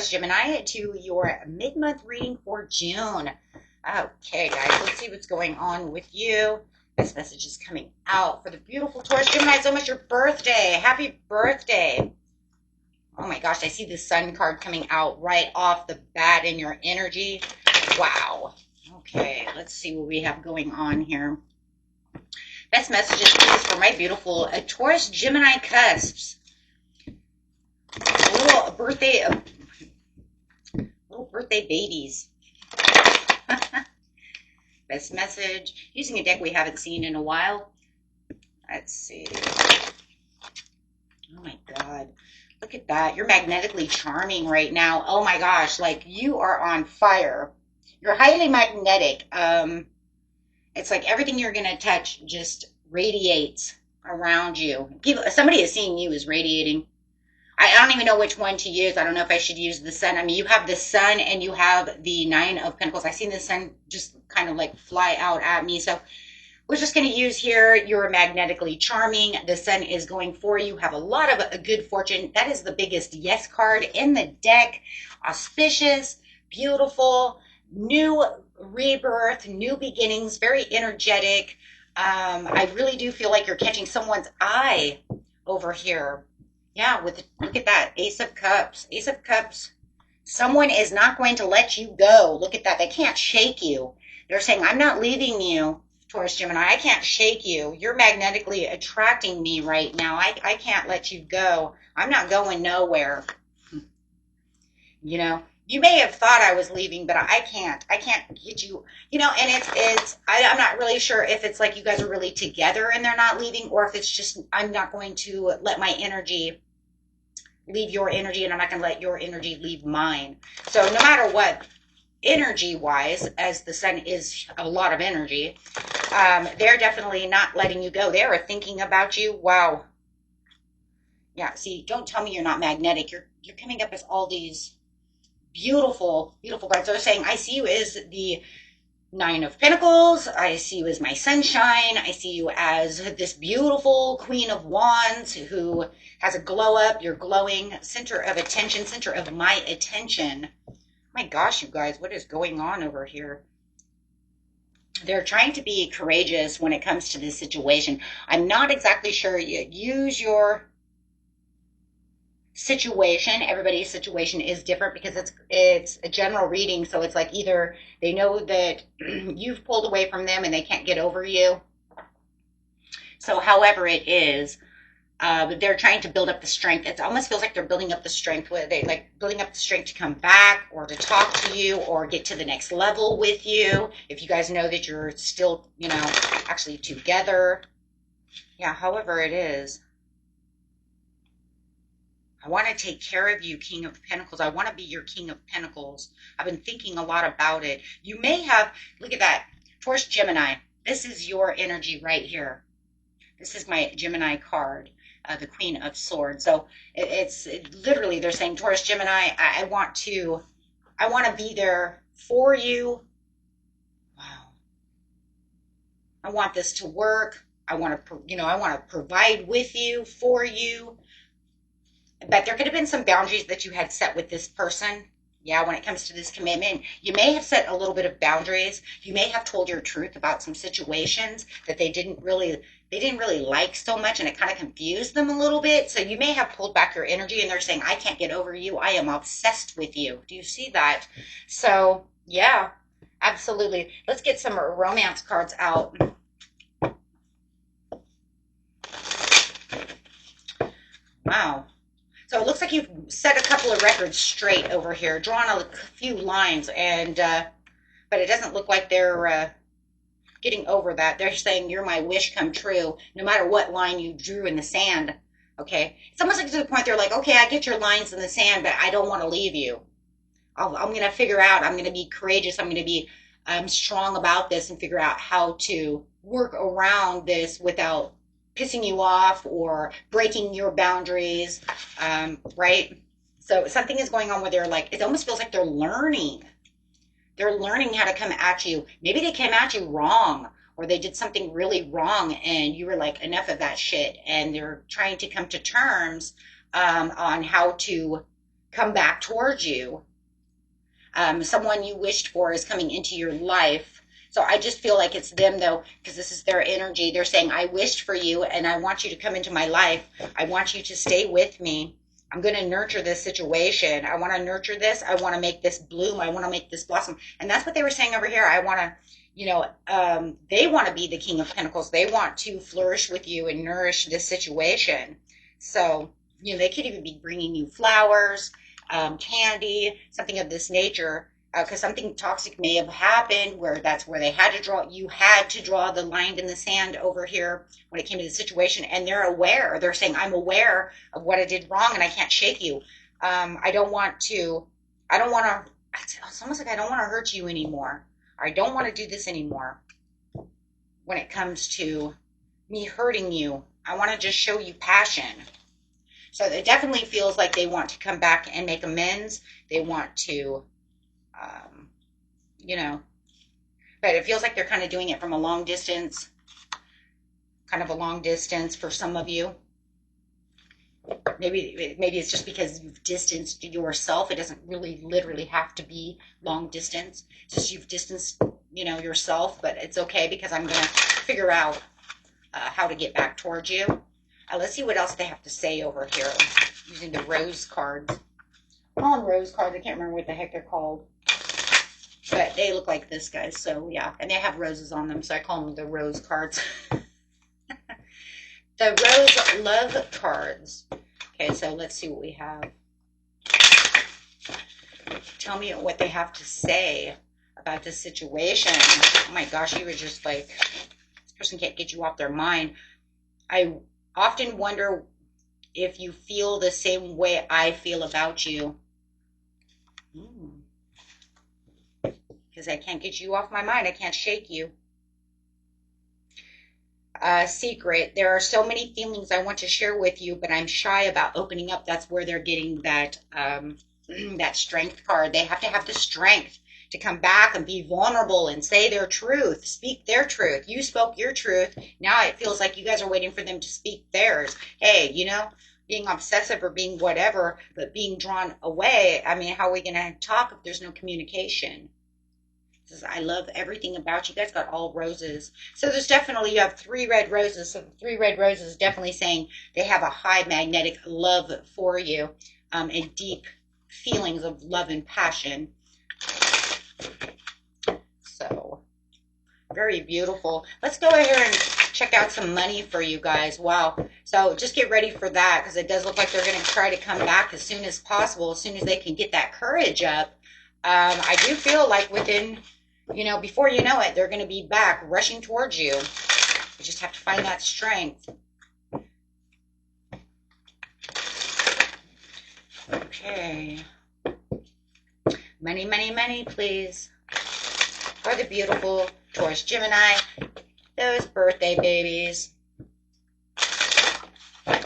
Taurus, Gemini, to your mid-month reading for June. Okay, guys, let's see what's going on with you. This message is coming out for the beautiful Taurus, Gemini. It's almost your birthday. Happy birthday. Oh my gosh, I see the Sun card coming out right off the bat in your energy. Wow. Okay, let's see what we have going on here. Best messages, please, for my beautiful Taurus, Gemini cusps. Little birthday babies. Best message, using a deck we haven't seen in a while. Let's see. Oh my God. Look at that. You're magnetically charming right now. Oh my gosh. Like, you are on fire. You're highly magnetic. It's like everything you're going to touch just radiates around you. Somebody is seeing you as radiating. I don't even know which one to use. I don't know if I should use the Sun. I mean, you have the Sun and you have the Nine of Pentacles. I seen the Sun just kind of like fly out at me. So we're just going to use here, you're magnetically charming. The Sun is going for you. Have a lot of good fortune. That is the biggest yes card in the deck. Auspicious, beautiful, new rebirth, new beginnings, very energetic. I really do feel like you're catching someone's eye over here. Yeah, look at that, Ace of Cups. Ace of Cups. Someone is not going to let you go. Look at that. They can't shake you. They're saying, I'm not leaving you, Taurus, Gemini. I can't shake you. You're magnetically attracting me right now. I can't let you go. I'm not going nowhere. You know, you may have thought I was leaving, but I can't get you, you know, and I'm not really sure if it's like you guys are really together and they're not leaving, or if it's just, I'm not going to let my energy leave your energy and I'm not going to let your energy leave mine. So no matter what, energy wise, as the Sun is a lot of energy, they're definitely not letting you go. They are thinking about you. Wow. Yeah. See, don't tell me you're not magnetic. You're coming up as all these beautiful, beautiful cards. They're saying, I see you as the Nine of Pentacles. I see you as my sunshine. I see you as this beautiful Queen of Wands who has a glow up. You're glowing, center of attention, center of my attention. My gosh, you guys, what is going on over here? They're trying to be courageous when it comes to this situation. I'm not exactly sure. You use your situation. Everybody's situation is different because it's a general reading. So it's like either they know that you've pulled away from them and they can't get over you. So however it is, they're trying to build up the strength. It almost feels like they're building up the strength. They like building up the strength to come back or to talk to you or get to the next level with you. If you guys know that you're still, you know, actually together. Yeah, however it is. I want to take care of you, King of Pentacles. I want to be your King of Pentacles. I've been thinking a lot about it. You may have, look at that, Taurus, Gemini. This is your energy right here. This is my Gemini card, the Queen of Swords. So it's literally, they're saying, Taurus, Gemini, I want to be there for you. Wow. I want this to work. I want to, you know, I want to provide with you, for you. But there could have been some boundaries that you had set with this person. Yeah, when it comes to this commitment, you may have set a little bit of boundaries. You may have told your truth about some situations that they didn't really like so much, and it kind of confused them a little bit. So you may have pulled back your energy, and they're saying, I can't get over you. I am obsessed with you. Do you see that? So yeah, absolutely. Let's get some romance cards out. Wow. So it looks like you've set a couple of records straight over here, drawn a few lines, and but it doesn't look like they're getting over that. They're saying you're my wish come true, no matter what line you drew in the sand. Okay, it's almost like to the point they're like, okay, I get your lines in the sand, but I don't want to leave you. I'm going to figure out. I'm going to be courageous. I'm going to be strong about this and figure out how to work around this without pissing you off or breaking your boundaries, right? So something is going on where they're like, it almost feels like they're learning. They're learning how to come at you. Maybe they came at you wrong, or they did something really wrong and you were like, enough of that shit. And they're trying to come to terms on how to come back towards you. Someone you wished for is coming into your life. So I just feel like it's them, though, because this is their energy. They're saying, I wished for you and I want you to come into my life. I want you to stay with me. I'm going to nurture this situation. I want to nurture this. I want to make this bloom. I want to make this blossom. And that's what they were saying over here. I want to, they want to be the King of Pentacles. They want to flourish with you and nourish this situation. So, they could even be bringing you flowers, candy, something of this nature, because something toxic may have happened where that's where you had to draw the line in the sand over here when it came to the situation, and they're saying, I'm aware of what I did wrong and I can't shake you. It's almost like I don't want to hurt you anymore. Or I don't want to do this anymore. When it comes to me hurting you, I want to just show you passion. So it definitely feels like they want to come back and make amends. They want to, but it feels like they're kind of doing it from a long distance, for some of you. Maybe it's just because you've distanced yourself. It doesn't really literally have to be long distance. It's just you've distanced, yourself, but it's okay because I'm going to figure out how to get back towards you. Let's see what else they have to say over here using the rose cards. I call them rose cards. I can't remember what the heck they're called. But they look like this, guys. So, yeah. And they have roses on them, so I call them the rose cards. The rose love cards. Okay, so let's see what we have. Tell me what they have to say about this situation. Oh, my gosh, you were just like, this person can't get you off their mind. I often wonder if you feel the same way I feel about you. Because I can't get you off my mind. I can't shake you. Secret. There are so many feelings I want to share with you, but I'm shy about opening up. That's where they're getting that that strength card. They have to have the strength to come back and be vulnerable and say their truth, speak their truth. You spoke your truth. Now it feels like you guys are waiting for them to speak theirs. Hey, being obsessive or being whatever, but being drawn away. I mean, how are we going to talk if there's no communication? Says, I love everything about you. You guys got all roses. So there's definitely, you have 3 red roses. So the 3 red roses is definitely saying they have a high magnetic love for you, and deep feelings of love and passion. So very beautiful. Let's go ahead and check out some money for you guys. Wow. So just get ready for that, because it does look like they're going to try to come back as soon as possible, as soon as they can get that courage up. I do feel like within, before you know it, they're going to be back rushing towards you. You just have to find that strength. Okay. Money, money, money, please. For the beautiful Taurus, Gemini, those birthday babies. I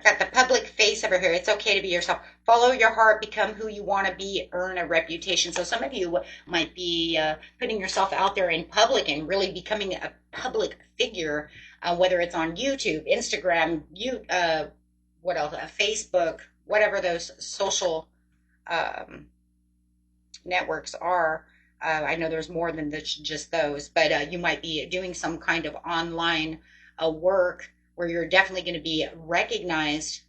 got the public face over here. It's okay to be yourself. Follow your heart, become who you want to be, earn a reputation. So some of you might be putting yourself out there in public and really becoming a public figure, whether it's on YouTube, Instagram, what else, Facebook, whatever those social networks are. I know there's more than just those, but you might be doing some kind of online work where you're definitely going to be recognized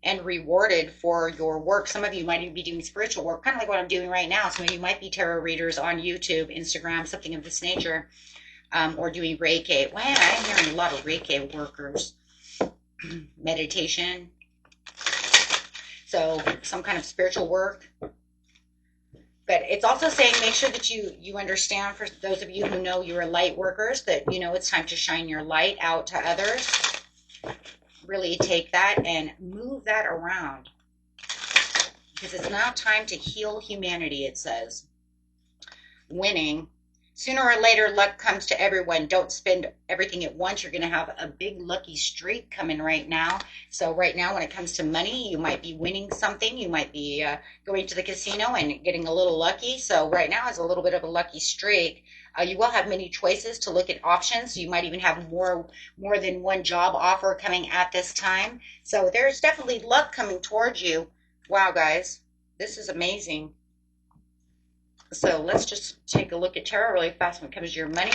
and rewarded for your work. Some of you might even be doing spiritual work, kind of like what I'm doing right now. Some of you might be tarot readers on YouTube, Instagram, something of this nature, or doing Reiki. Wow, I'm hearing a lot of Reiki workers. Meditation. So some kind of spiritual work. But it's also saying make sure that you understand, for those of you who know you're light workers, that it's time to shine your light out to others. Really take that and move that around, because it's now time to heal humanity, it says. Winning. Sooner or later, luck comes to everyone. Don't spend everything at once. You're going to have a big lucky streak coming right now. So right now, when it comes to money, you might be winning something. You might be going to the casino and getting a little lucky. So right now is a little bit of a lucky streak. You will have many choices to look at options. You might even have more than one job offer coming at this time. So there's definitely luck coming towards you. Wow, guys, this is amazing. So let's just take a look at tarot really fast when it comes to your money.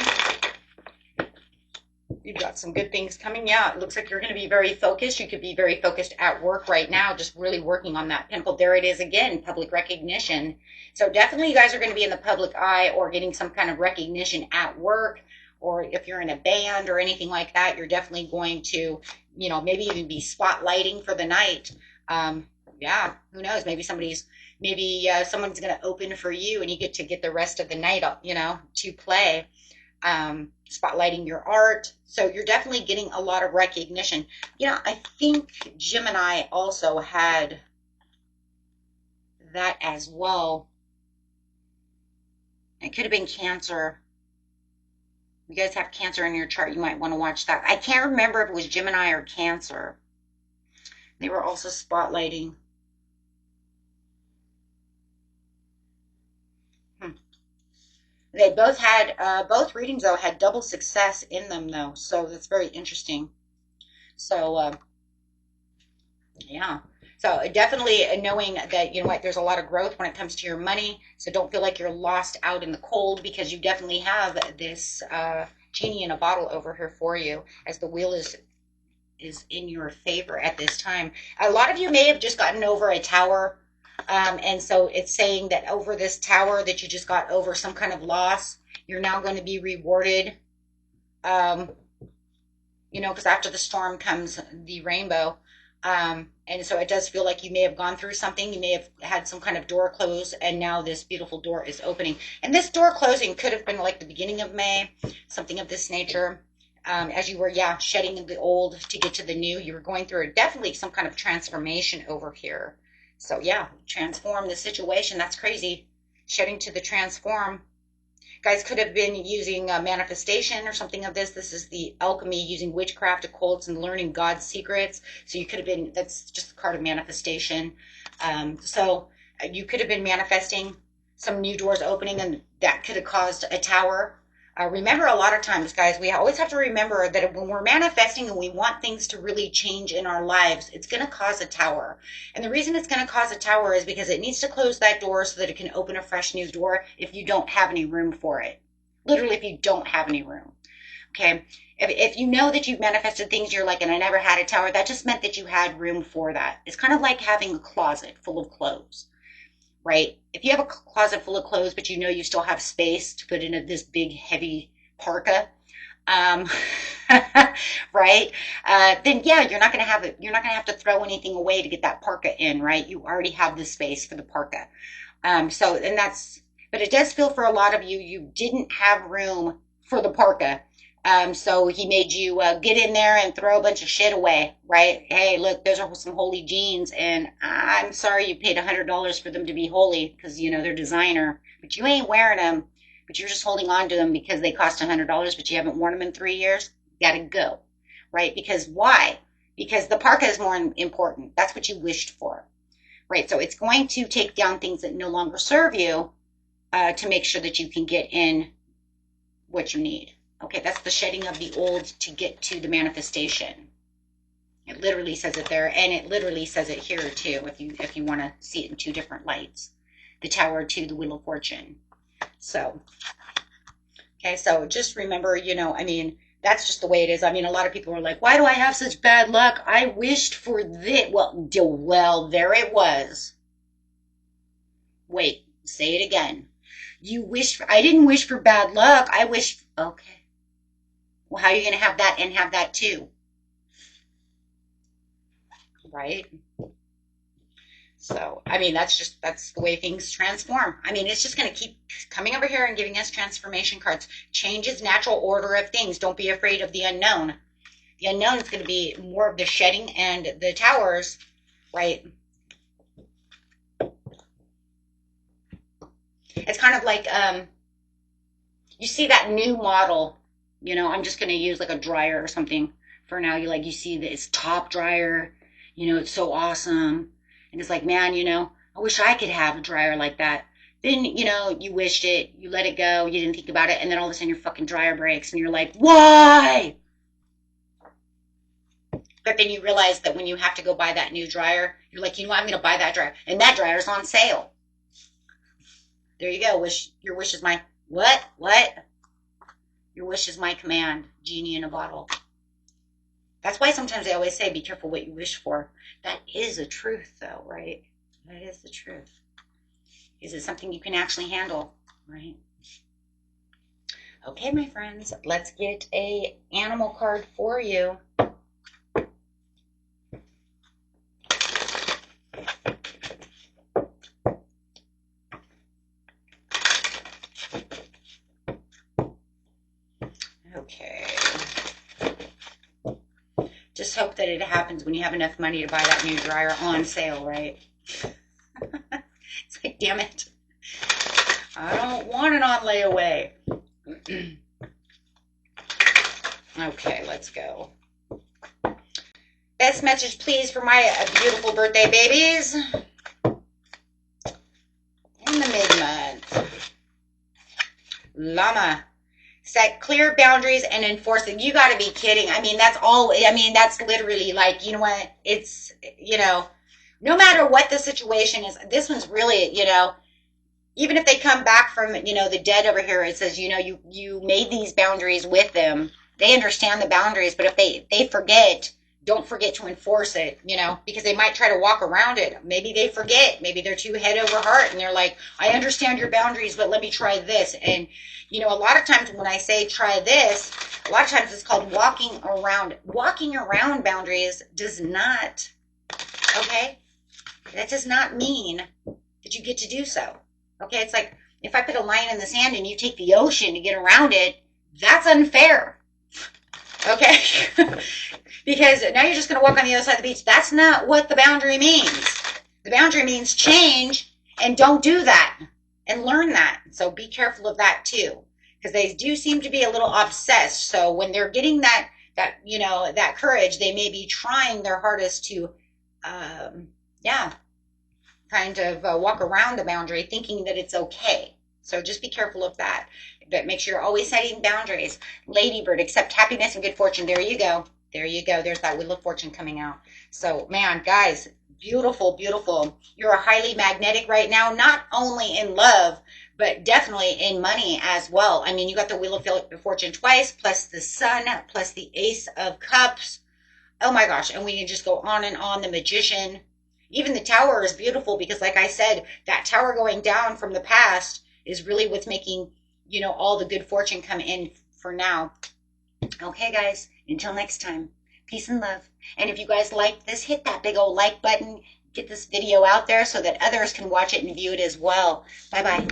You've got some good things coming. Yeah, it looks like you're going to be very focused. You could be very focused at work right now, just really working on that pinnacle. There it is again, public recognition. So definitely you guys are going to be in the public eye or getting some kind of recognition at work. Or if you're in a band or anything like that, you're definitely going to, you know, maybe even be spotlighting for the night. Yeah, who knows? Maybe someone's going to open for you and you get to get the rest of the night, you know, to play, spotlighting your art. So you're definitely getting a lot of recognition. You know, I think Gemini also had that as well. It could have been Cancer. You guys have Cancer in your chart, you might want to watch that. I can't remember if it was Gemini or Cancer. They were also spotlighting. They both had, both readings though had double success in them though. So that's very interesting. So, yeah. So definitely knowing that, you know what, there's a lot of growth when it comes to your money. So don't feel like you're lost out in the cold because you definitely have this genie in a bottle over here for you as the wheel is in your favor at this time. A lot of you may have just gotten over a tower. And so it's saying that over this tower that you just got over some kind of loss, you're now going to be rewarded. You know, because after the storm comes the rainbow. And so it does feel like you may have gone through something. You may have had some kind of door close, and now this beautiful door is opening. And this door closing could have been like the beginning of May, something of this nature. As you were, yeah, shedding the old to get to the new, you were going through definitely some kind of transformation over here. So yeah, transform the situation. That's crazy. Shedding to the transform. Guys could have been using manifestation or something of this. This is the alchemy using witchcraft, occults, and learning God's secrets. So you could have been, that's just a card of manifestation. So you could have been manifesting some new doors opening, and that could have caused a tower. Remember, a lot of times, guys, we always have to remember that when we're manifesting and we want things to really change in our lives, it's going to cause a tower. And the reason it's going to cause a tower is because it needs to close that door so that it can open a fresh new door if you don't have any room for it. Literally, if you don't have any room. Okay? If you know that you've manifested things, you're like, and I never had a tower, that just meant that you had room for that. It's kind of like having a closet full of clothes. Right? If you have a closet full of clothes, but you know you still have space to put in this big, heavy parka, right? Then yeah, you're not gonna have it. You're not gonna have to throw anything away to get that parka in, right? You already have the space for the parka. But it does feel for a lot of you, you didn't have room for the parka. So he made you get in there and throw a bunch of shit away, right? Hey, look, those are some holy jeans, and I'm sorry you paid $100 for them to be holy because, you know, they're designer, but you ain't wearing them, but you're just holding on to them because they cost $100, but you haven't worn them in 3 years. Gotta go, right? Because why? Because the parka is more important. That's what you wished for, right? So it's going to take down things that no longer serve you to make sure that you can get in what you need. Okay, that's the shedding of the old to get to the manifestation. It literally says it there, and it literally says it here too, if you want to see it in two different lights. The tower to the wheel of fortune. So, okay, so just remember, you know, I mean, that's just the way it is. I mean, a lot of people are like, why do I have such bad luck? I wished for this. Well, there it was. Wait, say it again. I didn't wish for bad luck. I wished, okay. Well, how are you going to have that and have that too? Right? So, I mean, that's the way things transform. I mean, it's just going to keep coming over here and giving us transformation cards. Change is natural order of things. Don't be afraid of the unknown. The unknown is going to be more of the shedding and the towers, right? It's kind of like, you see that new model, you know, I'm just going to use like a dryer or something for now. You see this top dryer, you know, it's so awesome. And it's like, man, you know, I wish I could have a dryer like that. Then, you know, you wished it, you let it go, you didn't think about it, and then all of a sudden your fucking dryer breaks and you're like, why? But then you realize that when you have to go buy that new dryer, you're like, you know what, I'm going to buy that dryer. And that dryer's on sale. There you go. Your wish is my, what? Your wish is my command. Genie in a bottle. That's why sometimes I always say, be careful what you wish for. That is the truth, though, right? That is the truth. Is it something you can actually handle, right? Okay, my friends, let's get a animal card for you. Okay. Just hope that it happens when you have enough money to buy that new dryer on sale, right? It's like, damn it. I don't want it on layaway. Okay, let's go. Best message, please, for my beautiful birthday babies. In the mid-month. Llama. Set clear boundaries and enforce them. You got to be kidding. I mean, that's literally like, you know what? It's, you know, no matter what the situation is, this one's really, you know, even if they come back from, you know, the dead over here, it says, you know, you made these boundaries with them. They understand the boundaries, but if they forget, don't forget to enforce it, you know, because they might try to walk around it. Maybe they forget. Maybe they're too head over heart and they're like, I understand your boundaries, but let me try this. And, you know, a lot of times when I say try this, a lot of times it's called walking around. Walking around boundaries does not, okay? That does not mean that you get to do so. Okay, it's like if I put a line in the sand and you take the ocean to get around it, that's unfair. Okay? Because now you're just going to walk on the other side of the beach. That's not what the boundary means. The boundary means change and don't do that and learn that. So be careful of that too, because they do seem to be a little obsessed. So when they're getting that you know, that courage, they may be trying their hardest to, kind of walk around the boundary thinking that it's okay. So just be careful of that. But make sure you're always setting boundaries. Ladybird, accept happiness and good fortune. There you go. There you go. There's that Wheel of Fortune coming out. So, man, guys, beautiful, beautiful. You're highly magnetic right now, not only in love, but definitely in money as well. I mean, you got the Wheel of Fortune twice, plus the Sun, plus the Ace of Cups. Oh, my gosh. And we can just go on and on. The Magician. Even the Tower is beautiful because, like I said, that tower going down from the past is really what's making, you know, all the good fortune come in for now. Okay, guys, until next time, peace and love. And if you guys like this, hit that big old like button. Get this video out there so that others can watch it and view it as well. Bye-bye.